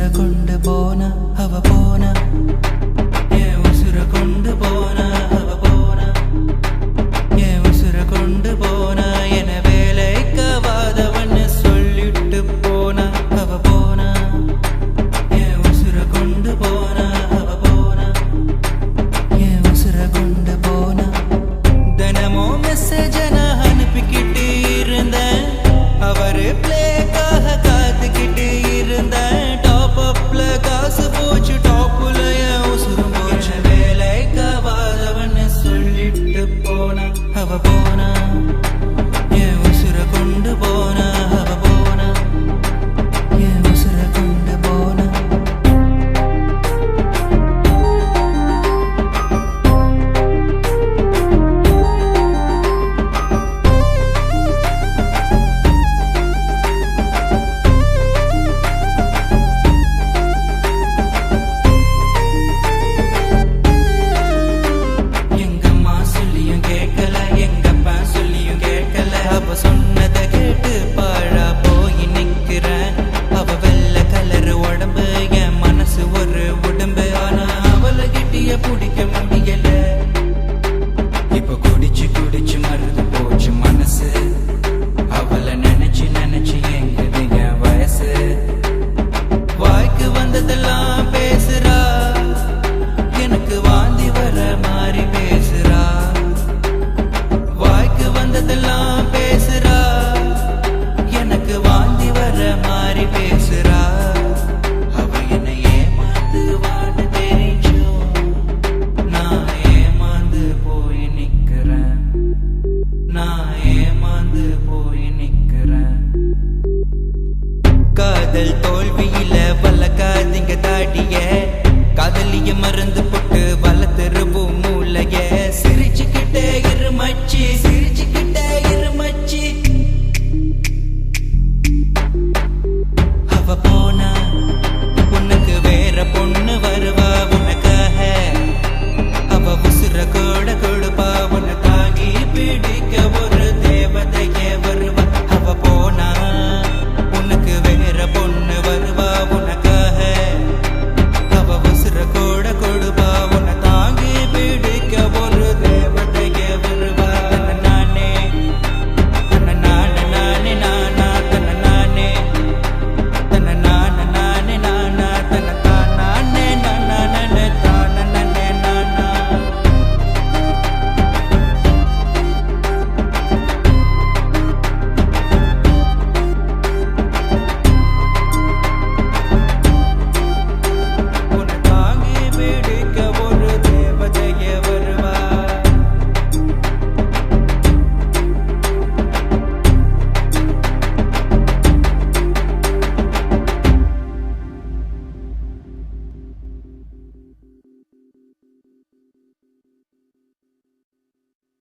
கொண்டு போனா அவ போனா, என் உசுர கொண்டு போனா அவ போனா, என் உசுர கொண்டு போனா, என வேலைக்காவாதவன்னு சொல்லிட்டு போனா அவ போனா, என் உசுர கொண்டு போனா அவ போனா, என் உசுர கொண்டு போனா. தினமும் மெசேஜ் நான் அனுப்பிக்கிட்டு இருந்தேன், அவரு பிளேக்காக காத்துக்கிட்டு இருந்தேன். டாப் அப்ல காசு போச்சு, டாப்புல என் உசுரும் போச்சு. வேலைக்காவாதவன்னு சொல்லிட்டு போனா அவ போனா, என் உசுர கொண்டு போனா அவ போனா, என் உசுர கொண்டு போனா. எங்கம்மா சொல்லியும் கேட்கல, எங்கப்பா சொல்லியும் கேட்கல, அவ சொன்னதை கேட்டு பாழா போய் நிக்கிறேன். அவ வெள்ளை கலர் உடம்பு, என் மனசு ஒரு உடம்பு. ஆனா அவளை கிட்டிய பிடிக்க முடியல. இப்ப குடிச்சு குடிச்சு மருந்து போச்சு மனசு, அவளை நினைச்சு நினைச்சு எங்குது என் வயசு. வாய்க்கு வந்ததெல்லாம் பேசுறா, எனக்கு வாந்தி வர மாதிரி பேசுறா. வாய்க்கு வந்ததெல்லாம் பேசுறா, எனக்கு வாந்தி வர மாதிரி பேசுறா. அவ என்னை ஏமாந்துவான்னு தெரிஞ்சும் நான் ஏமாந்து போய் நிக்கிறேன், நான் ஏமாந்து போய் நிக்கிறேன். காதல் தோல்வியில வளர்க்காதீங்க தாடிய, காதலிய மறந்து